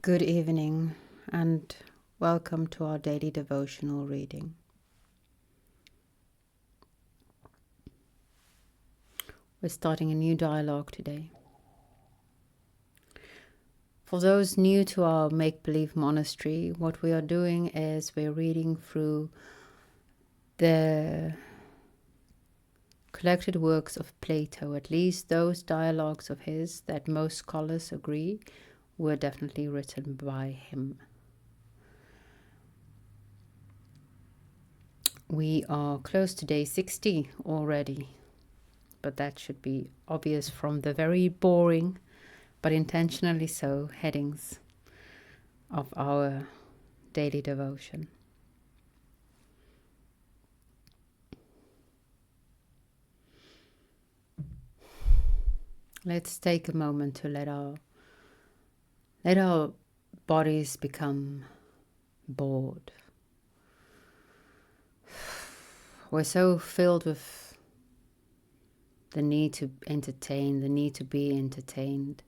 Good evening and welcome to our daily devotional reading. We're starting a new dialogue today. For those new to our make-believe monastery, what we are doing is we're reading through the collected works of Plato, at least those dialogues of his that most scholars agree were definitely written by him. We are close to day 60 already, but that should be obvious from the very boring, but intentionally so, headings of our daily devotion. Let's take a moment to let our bodies become bored. We're so filled with the need to entertain, the need to be entertained.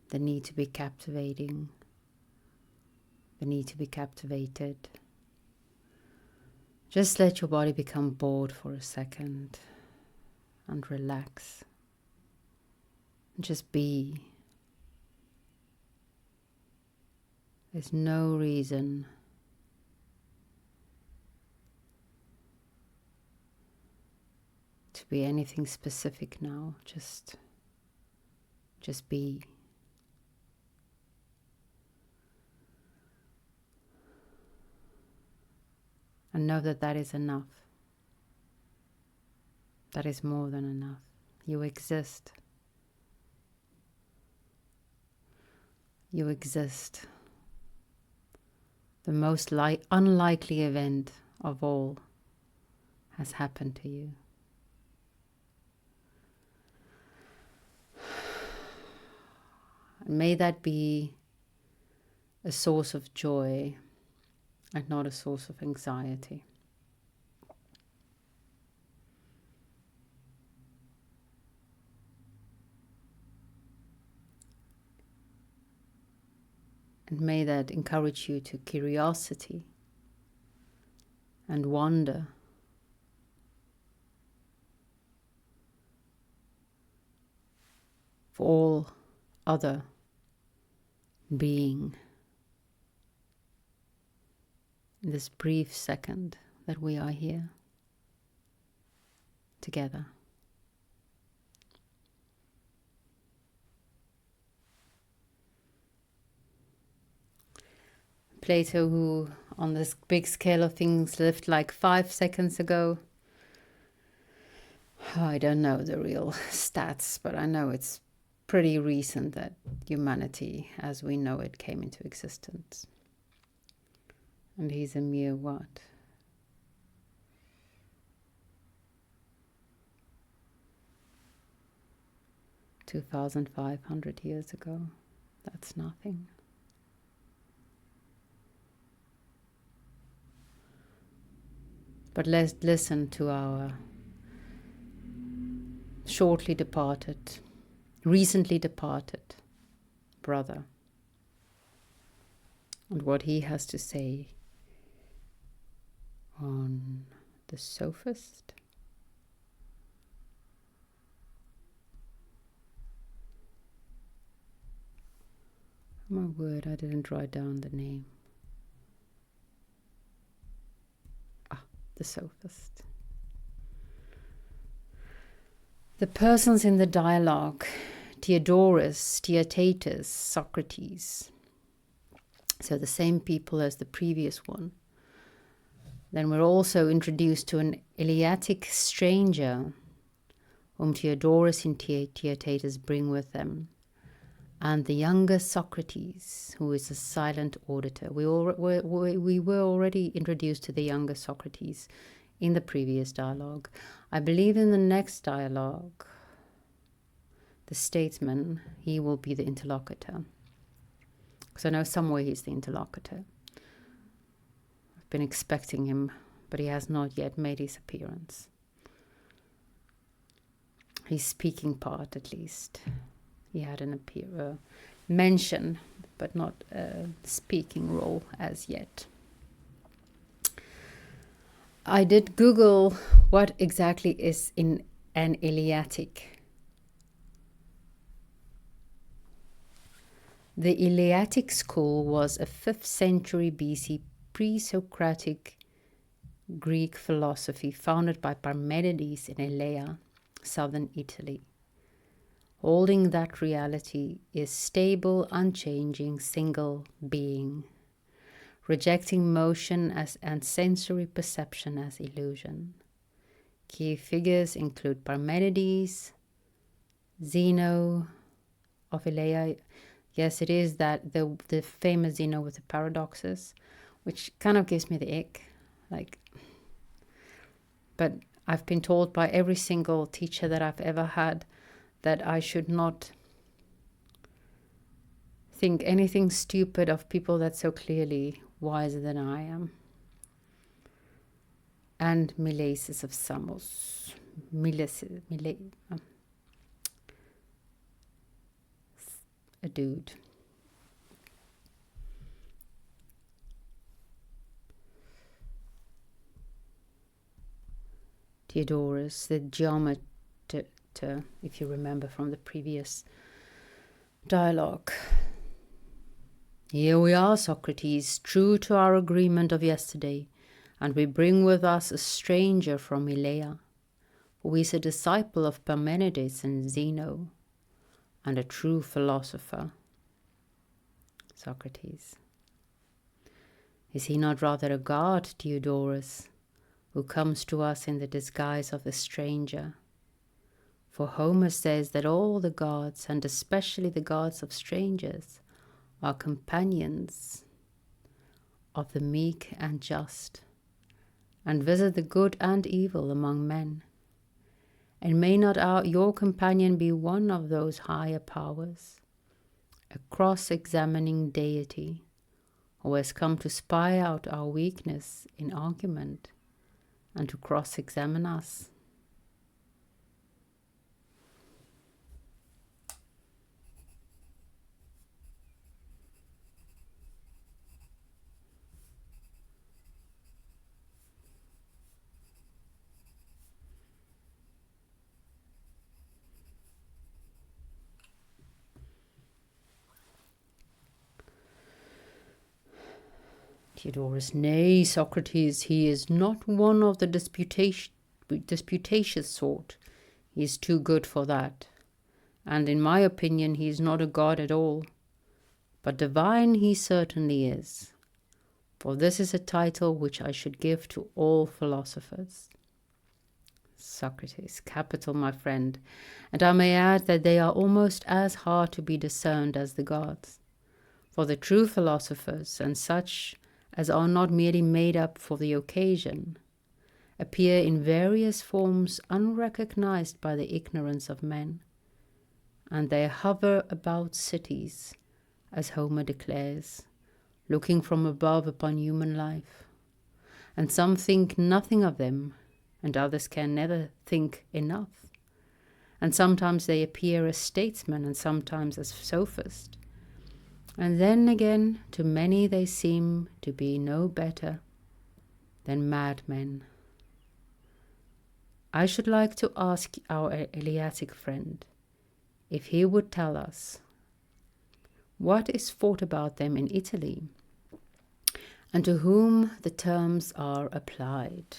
The need to be captivating. The need to be captivated. Just let your body become bored for a second and relax. And just be. There's no reason to be anything specific now. Just be. And know that that is enough. That is more than enough. You exist. You exist. The most unlikely event of all has happened to you. And may that be a source of joy and not a source of anxiety. And may that encourage you to curiosity and wonder. For all other being in this brief second that we are here together. Plato, who on this big scale of things lived like 5 seconds ago. I don't know the real stats, but I know it's pretty recent that humanity as we know it came into existence. And he's a mere what? $2,500 years ago. That's nothing. But let's listen to our recently departed brother and what he has to say on the Sophist. My word, I didn't write down the name. The Sophist. The persons in the dialogue, Theodorus, Theaetetus, Socrates, so the same people as the previous one. Then we're also introduced to an Eleatic stranger whom Theodorus and Theaetetus bring with them, and the younger Socrates, who is a silent auditor. We were already introduced to the younger Socrates in the previous dialogue. I believe in the next dialogue, the statesman, he will be the interlocutor. Because I know somewhere he's the interlocutor. I've been expecting him, but he has not yet made his appearance. his speaking part at least. He had an mention, but not a speaking role as yet. I did Google what exactly is in an Eleatic. The Eleatic school was a 5th century BC pre-Socratic Greek philosophy founded by Parmenides in Elea, southern Italy, holding that reality is stable, unchanging, single being, rejecting motion and sensory perception as illusion. Key figures include Parmenides, Zeno of Elea. Yes, it is that the famous Zeno with the paradoxes, which kind of gives me the ick. But I've been told by every single teacher that I've ever had that I should not think anything stupid of people that's so clearly wiser than I am. And Milesis of Samos. A dude. Theodorus, the geometer, if you remember from the previous dialogue. Here we are, Socrates, true to our agreement of yesterday, and we bring with us a stranger from Elea, who is a disciple of Parmenides and Zeno, and a true philosopher. Socrates. Is he not rather a god, Theodorus, who comes to us in the disguise of a stranger? For Homer says that all the gods, and especially the gods of strangers, are companions of the meek and just, and visit the good and evil among men. And may not your companion be one of those higher powers, a cross-examining deity, who has come to spy out our weakness in argument and to cross-examine us? Theodorus, nay, Socrates, he is not one of the disputatious sort. He is too good for that. And in my opinion, he is not a god at all. But divine he certainly is. For this is a title which I should give to all philosophers. Socrates, capital, my friend. And I may add that they are almost as hard to be discerned as the gods. For the true philosophers, and such as are not merely made up for the occasion, appear in various forms unrecognized by the ignorance of men, and they hover about cities, as Homer declares, looking from above upon human life. And some think nothing of them, and others can never think enough. And sometimes they appear as statesmen, and sometimes as sophists. And then again, to many they seem to be no better than madmen. I should like to ask our Eleatic friend if he would tell us what is thought about them in Italy, and to whom the terms are applied.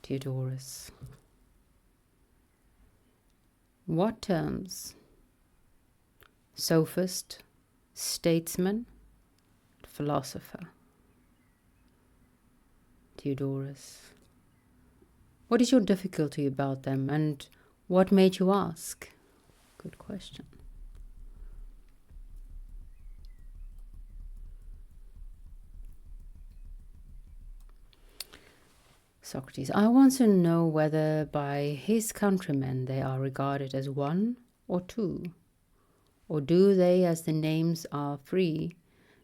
Theodorus. What terms? Sophist, statesman, philosopher. Theodorus. What is your difficulty about them, and what made you ask? Good question. Socrates, I want to know whether by his countrymen they are regarded as one or two, Or do they, as the names are free,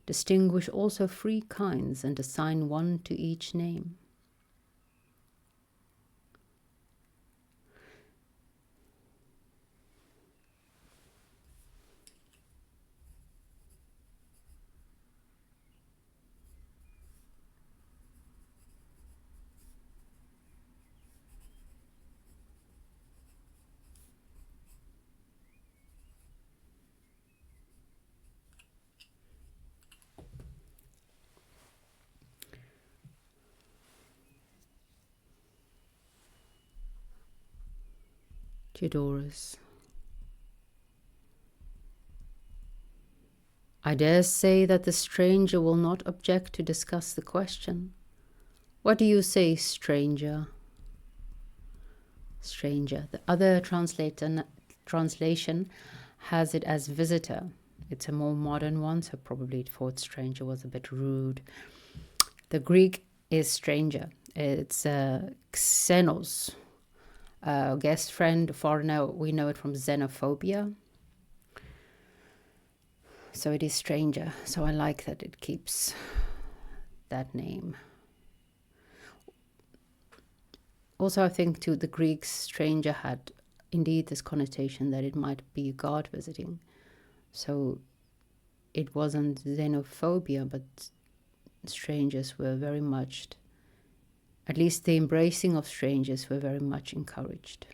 distinguish also free kinds and assign one to each name? Theodorus. I dare say that the stranger will not object to discuss the question. What do you say, stranger? Stranger. The other translation has it as visitor. It's a more modern one, so probably it thought stranger was a bit rude. The Greek is stranger. It's xenos, guest friend, foreigner. We know it from xenophobia. So it is stranger. So I like that it keeps that name. Also, I think too, the Greek stranger had indeed this connotation that it might be God visiting. So it wasn't xenophobia, but strangers were very much, at least the embracing of strangers were very much encouraged.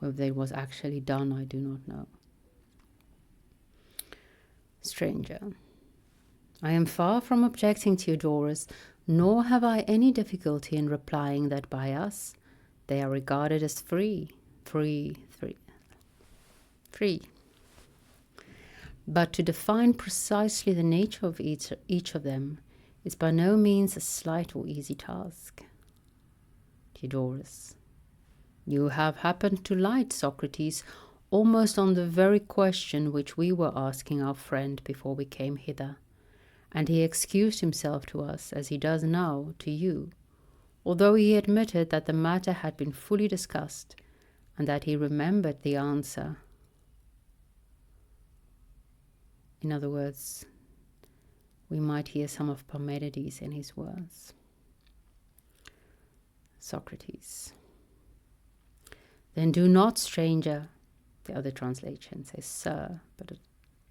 Whether it was actually done, I do not know. Stranger. I am far from objecting, Theodorus, nor have I any difficulty in replying that by us they are regarded as free. But to define precisely the nature of each of them is by no means a slight or easy task. Theodorus. You have happened to light, Socrates, almost on the very question which we were asking our friend before we came hither, and he excused himself to us, as he does now to you, although he admitted that the matter had been fully discussed, and that he remembered the answer. In other words, we might hear some of Parmenides in his words. Socrates. Then do not, stranger, the other translation says sir, but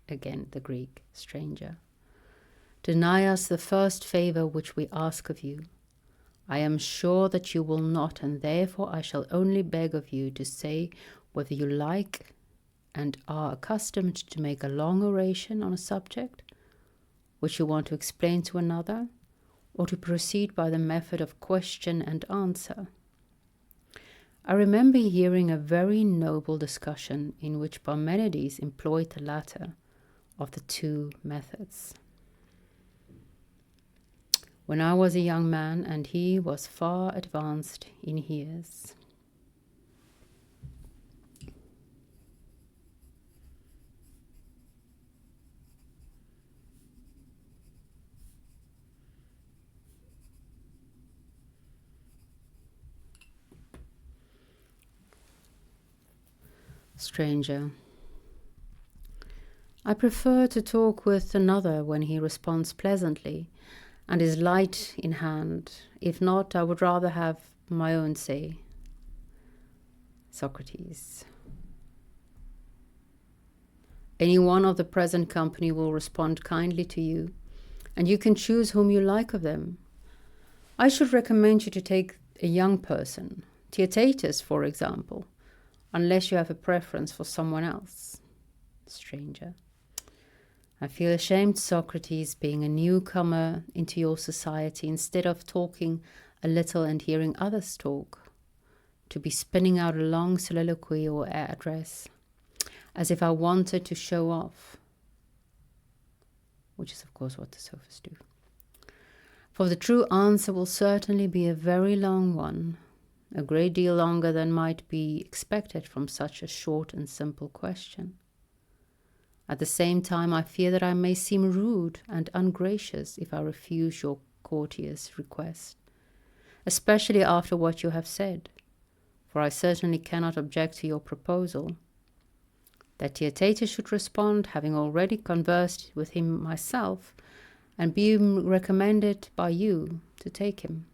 again the Greek, stranger, deny us the first favor which we ask of you. I am sure that you will not, and therefore I shall only beg of you to say whether you like and are accustomed to make a long oration on a subject which you want to explain to another, or to proceed by the method of question and answer. I remember hearing a very noble discussion in which Parmenides employed the latter of the two methods. When I was a young man, and he was far advanced in years. Stranger. I prefer to talk with another when he responds pleasantly and is light in hand. If not, I would rather have my own say. Socrates. Any one of the present company will respond kindly to you, and you can choose whom you like of them. I should recommend you to take a young person, Theaetetus, for example, unless you have a preference for someone else. Stranger. I feel ashamed, Socrates, being a newcomer into your society, instead of talking a little and hearing others talk, to be spinning out a long soliloquy or address, as if I wanted to show off, which is of course what the Sophists do. For the true answer will certainly be a very long one, a great deal longer than might be expected from such a short and simple question. At the same time, I fear that I may seem rude and ungracious if I refuse your courteous request, especially after what you have said, for I certainly cannot object to your proposal. that Theaetetus should respond, having already conversed with him myself, and be recommended by you to take him.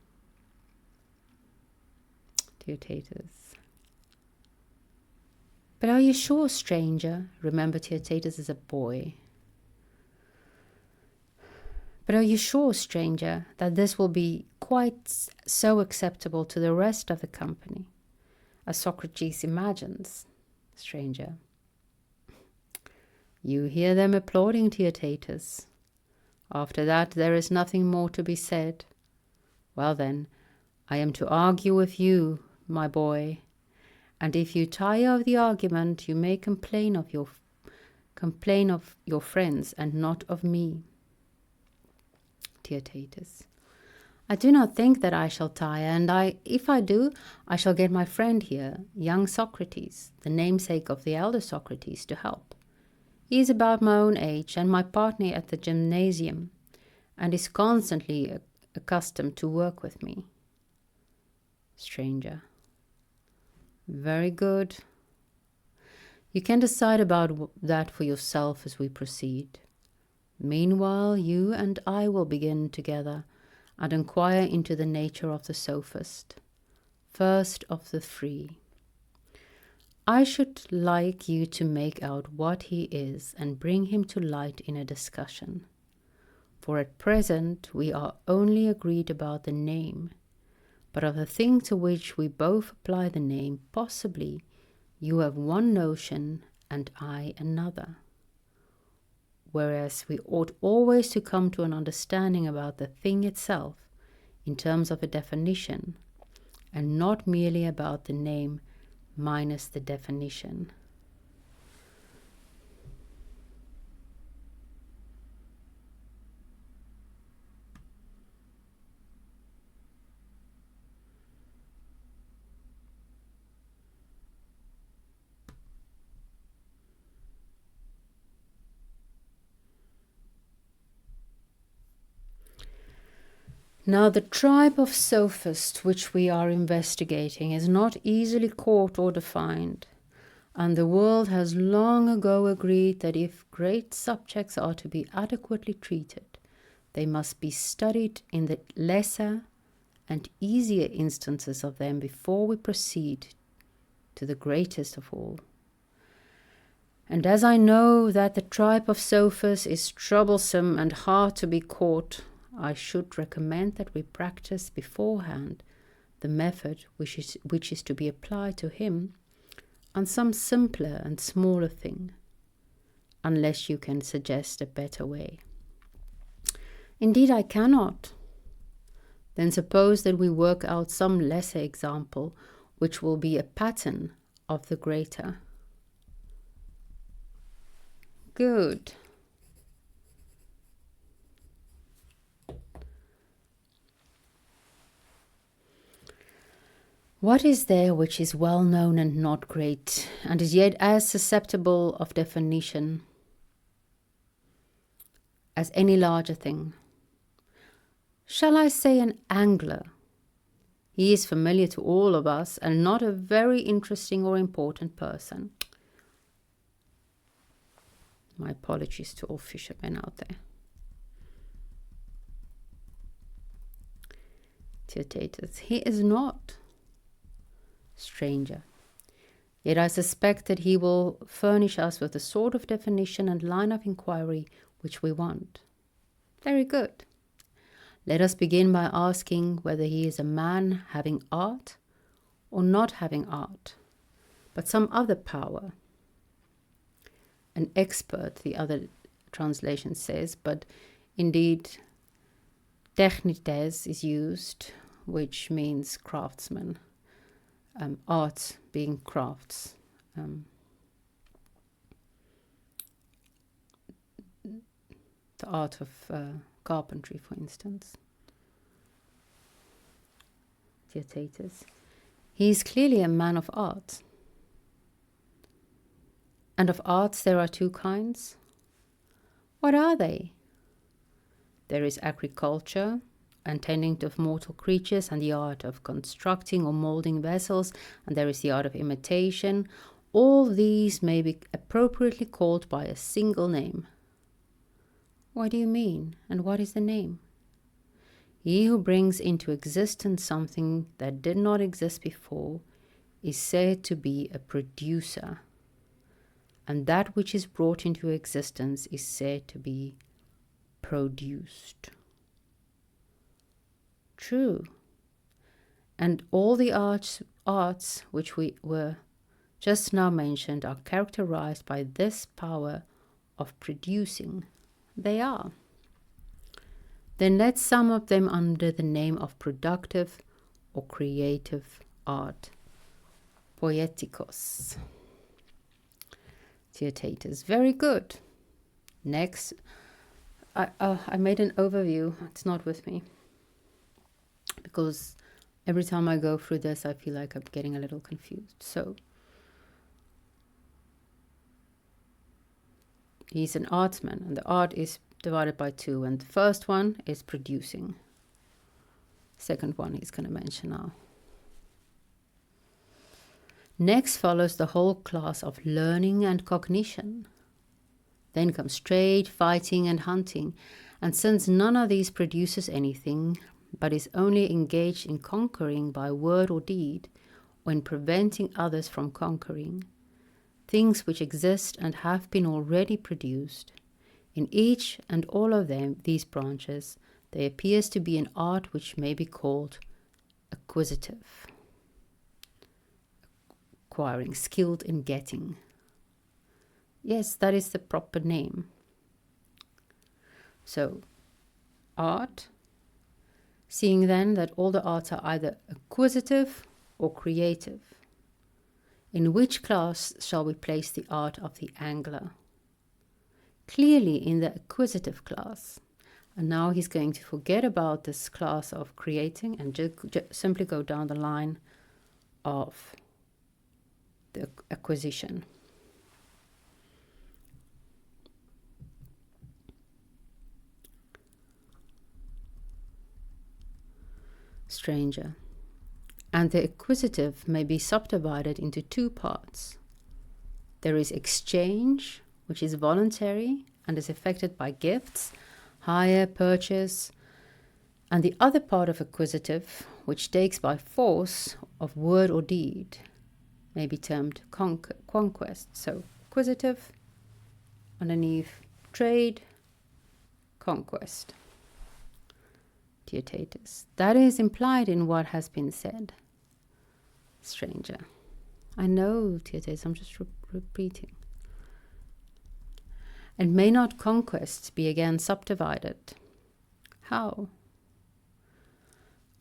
Theaetetus. But are you sure, stranger? Remember, Theaetetus is a boy. But are you sure, stranger, that this will be quite so acceptable to the rest of the company, as Socrates imagines, stranger? You hear them applauding, Theaetetus. After that, there is nothing more to be said. Well then, I am to argue with you, my boy, and if you tire of the argument, you may complain of your friends and not of me. Theaetetus. I do not think that I shall tire, and if I do, I shall get my friend here, young Socrates, the namesake of the elder Socrates, to help. He is about my own age and my partner at the gymnasium, and is constantly accustomed to work with me. Stranger. Very good. You can decide about that for yourself as we proceed. Meanwhile, you and I will begin together and inquire into the nature of the Sophist, first of the three. I should like you to make out what he is and bring him to light in a discussion. For at present we are only agreed about the name, but of the thing to which we both apply the name, possibly you have one notion and I another. Whereas we ought always to come to an understanding about the thing itself in terms of a definition, and not merely about the name minus the definition. Now, the tribe of Sophists which we are investigating is not easily caught or defined, and the world has long ago agreed that if great subjects are to be adequately treated, they must be studied in the lesser and easier instances of them before we proceed to the greatest of all. And as I know that the tribe of Sophists is troublesome and hard to be caught, I should recommend that we practice beforehand the method which is to be applied to him on some simpler and smaller thing, unless you can suggest a better way. Indeed, I cannot. Then suppose that we work out some lesser example which will be a pattern of the greater. Good. What is there which is well known and not great, and is yet as susceptible of definition as any larger thing? Shall I say an angler? He is familiar to all of us and not a very interesting or important person. My apologies to all fishermen out there. Theaetetus. He is not. Stranger. Yet I suspect that he will furnish us with the sort of definition and line of inquiry which we want. Very good. Let us begin by asking whether he is a man having art or not having art, but some other power. An expert, the other translation says, but indeed technites is used, which means craftsman. Art being crafts. The art of carpentry, for instance. Theaetetus. He is clearly a man of art. And of arts there are two kinds. What are they? There is agriculture, and tending to mortal creatures, and the art of constructing or molding vessels, and there is the art of imitation, All these may be appropriately called by a single name. What do you mean? And what is the name? He who brings into existence something that did not exist before is said to be a producer, and that which is brought into existence is said to be produced. True. And all the arts which we were just now mentioned are characterized by this power of producing. They are. Then let's sum up them under the name of productive or creative art. Poietikos. Theaetetus. Very good. Next, I made an overview. It's not with me, because every time I go through this, I feel like I'm getting a little confused. So, he's an artsman, and the art is divided by two, and the first one is producing. Second one he's going to mention now. Next follows the whole class of learning and cognition. Then comes trade, fighting, and hunting, and since none of these produces anything, but is only engaged in conquering by word or deed, or in preventing others from conquering, things which exist and have been already produced, in each and all of them, these branches, there appears to be an art which may be called acquisitive, acquiring, skilled in getting. Yes, that is the proper name. So, art, seeing then that all the arts are either acquisitive or creative. In which class shall we place the art of the angler? Clearly in the acquisitive class. And now he's going to forget about this class of creating and just simply go down the line of the acquisition. Stranger. And the acquisitive may be subdivided into two parts. There is exchange, which is voluntary and is affected by gifts, hire, purchase, and the other part of acquisitive, which takes by force of word or deed, may be termed conquest. So acquisitive, underneath trade, conquest. Theaetetus. That is implied in what has been said. Stranger. I know, Theaetetus, I'm just repeating. And may not conquest be again subdivided? How?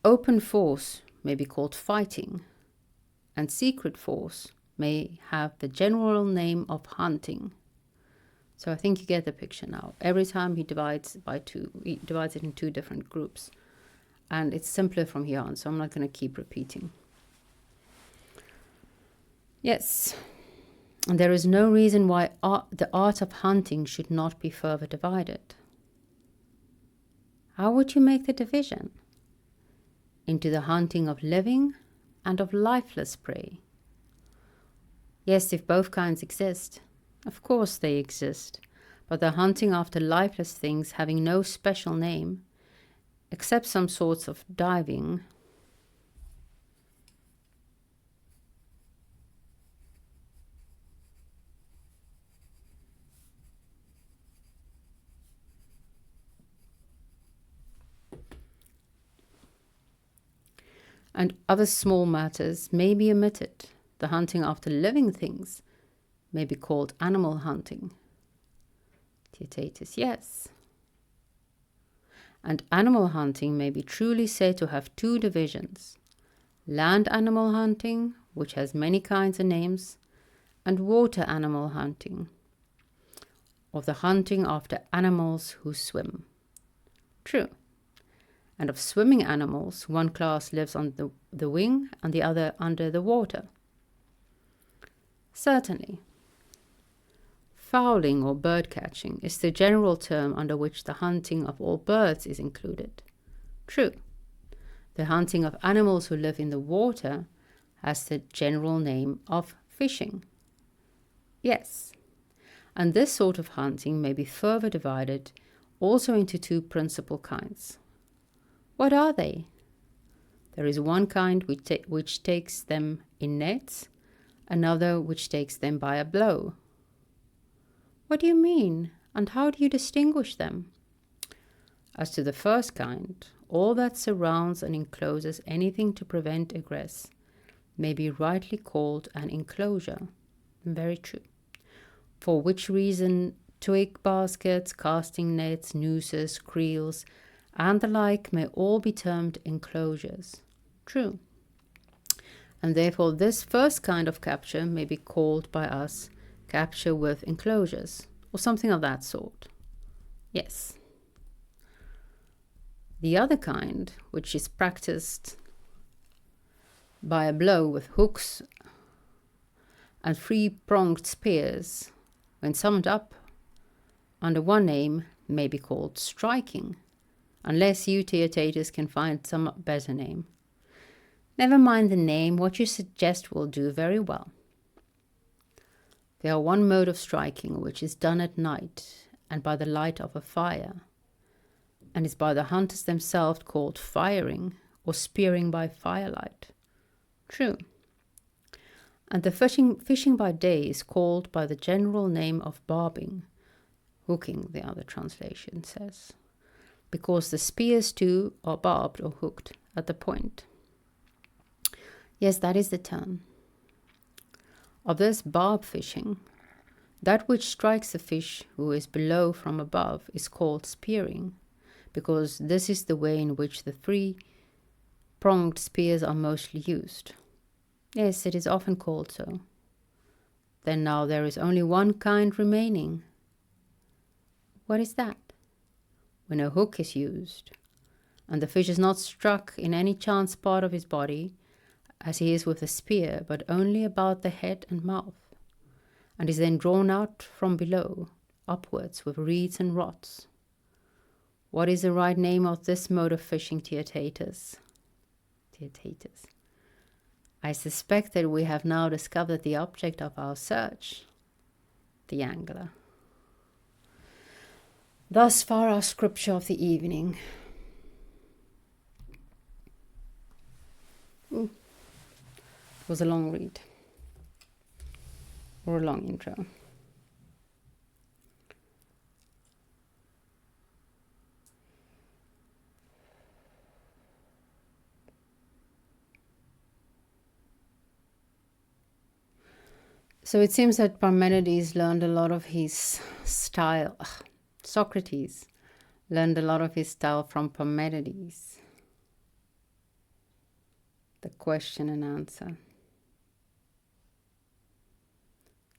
Open force may be called fighting, and secret force may have the general name of hunting. So I think you get the picture now. Every time he divides by two, he divides it in two different groups. And it's simpler from here on, so I'm not going to keep repeating. Yes. And there is no reason why the art of hunting should not be further divided. How would you make the division? Into the hunting of living and of lifeless prey. Yes, if both kinds exist. Of course they exist, but the hunting after lifeless things having no special name, except some sorts of diving, and other small matters may be omitted. The hunting after living things may be called animal hunting. Theaetetus, yes. And animal hunting may be truly said to have two divisions. Land animal hunting, which has many kinds and names, and water animal hunting, or the hunting after animals who swim. True. And of swimming animals, one class lives on the wing and the other under the water. Certainly. Fowling or bird catching is the general term under which the hunting of all birds is included. True. The hunting of animals who live in the water has the general name of fishing. Yes. And this sort of hunting may be further divided also into two principal kinds. What are they? There is one kind which takes them in nets, another which takes them by a blow. What do you mean, and how do you distinguish them? As to the first kind, all that surrounds and encloses anything to prevent egress may be rightly called an enclosure. Very true. For which reason, twig baskets, casting nets, nooses, creels, and the like may all be termed enclosures. True. And therefore this first kind of capture may be called by us capture with enclosures, or something of that sort. Yes. The other kind, which is practiced by a blow with hooks and three-pronged spears, when summed up under one name, may be called striking, unless you, Theaetetus, can find some better name. Never mind the name, what you suggest will do very well. There are one mode of striking which is done at night and by the light of a fire, and is by the hunters themselves called firing or spearing by firelight. True. And the fishing by day is called by the general name of barbing, hooking, the other translation says, because the spears too are barbed or hooked at the point. Yes, that is the term. Of this barb fishing, that which strikes the fish who is below from above is called spearing, because this is the way in which the three-pronged spears are mostly used. Yes, it is often called so. Then now there is only one kind remaining. What is that? When a hook is used, and the fish is not struck in any chance part of his body, as he is with a spear, but only about the head and mouth, and is then drawn out from below, upwards with reeds and rods. What is the right name of this mode of fishing, Theaetetus? Theaetetus. I suspect that we have now discovered the object of our search, the angler. Thus far our scripture of the evening. It was a long read, or a long intro. So it seems that Parmenides learned a lot of his style. Socrates learned a lot of his style from Parmenides. The question and answer.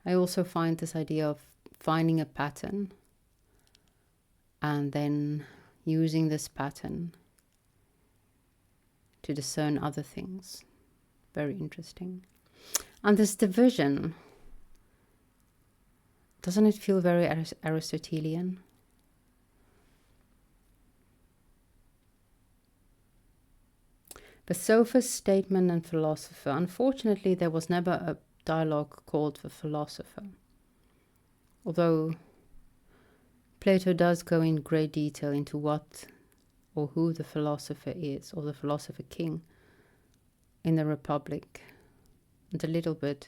I also find this idea of finding a pattern and then using this pattern to discern other things very interesting. And this division, doesn't it feel very Aristotelian? The sophist, statesman, and philosopher. Unfortunately, there was never a dialogue called the philosopher. Although Plato does go in great detail into what or who the philosopher is, or the philosopher king, in the Republic, and a little bit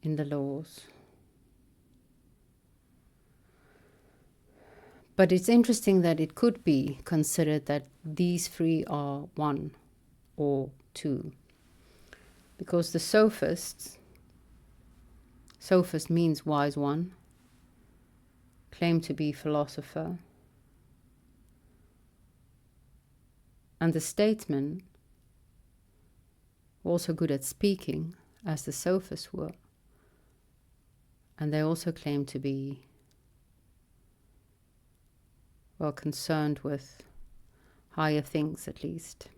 in the Laws. But it's interesting that it could be considered that these three are one or two. Because the sophist means wise one, claim to be philosopher. And the statesman, also good at speaking, as the sophists were. And they also claim to be well concerned with higher things, at least.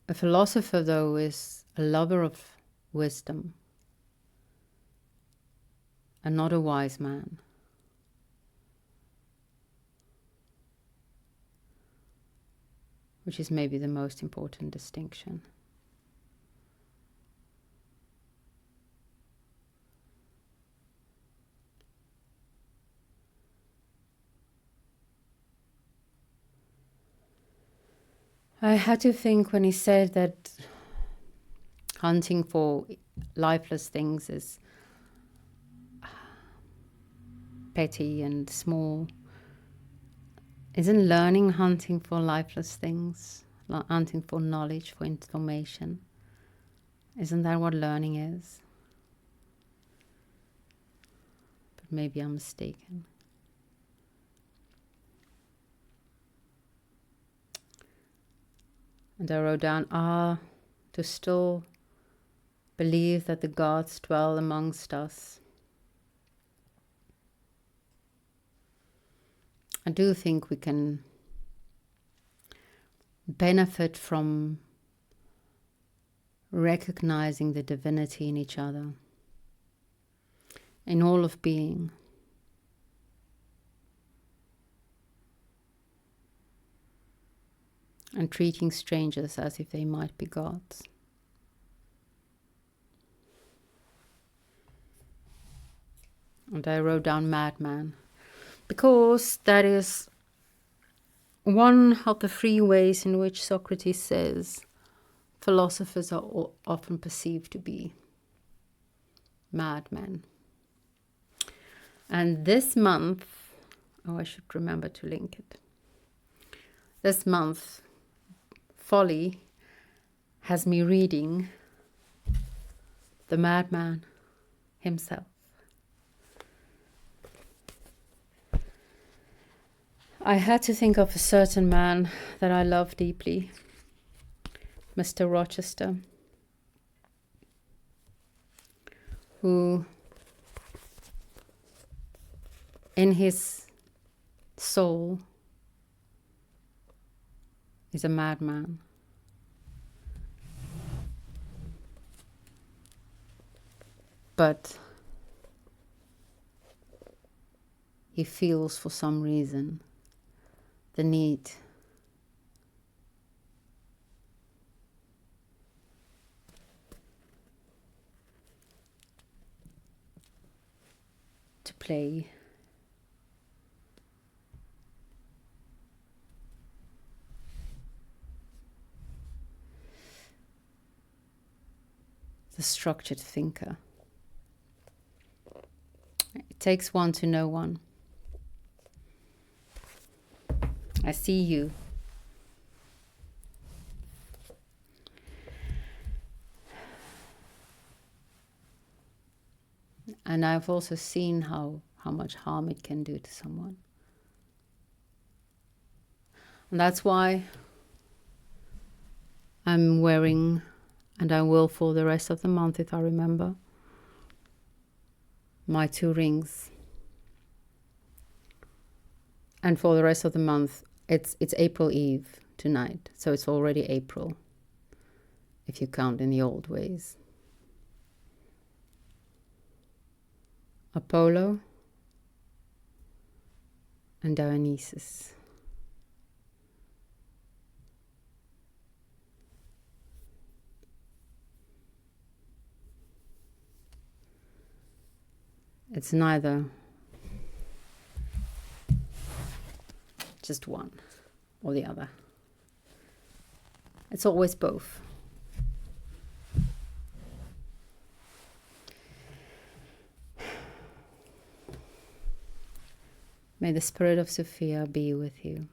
A philosopher, though, is a lover of wisdom and not a wise man. Which is maybe the most important distinction. I had to think when he said that hunting for lifeless things is petty and small. Isn't learning hunting for lifeless things, hunting for knowledge, for information? Isn't that what learning is? But maybe I'm mistaken. And I wrote down, to still believe that the gods dwell amongst us. I do think we can benefit from recognizing the divinity in each other, in all of being. And treating strangers as if they might be gods. And I wrote down madman, because that is one of the three ways in which Socrates says philosophers are often perceived to be madmen. And this month, I should remember to link it. This month, Folly has me reading the madman himself. I had to think of a certain man that I love deeply, Mr. Rochester, who in his soul is a madman. But he feels for some reason the need to play. The structured thinker. It takes one to know one. I see you. And I've also seen how much harm it can do to someone. And that's why I'm wearing, and I will for the rest of the month if I remember, my 2 rings. And for the rest of the month, it's April Eve tonight, so it's already April, if you count in the old ways. Apollo and Dionysus. It's neither just one or the other. It's always both. May the spirit of Sophia be with you.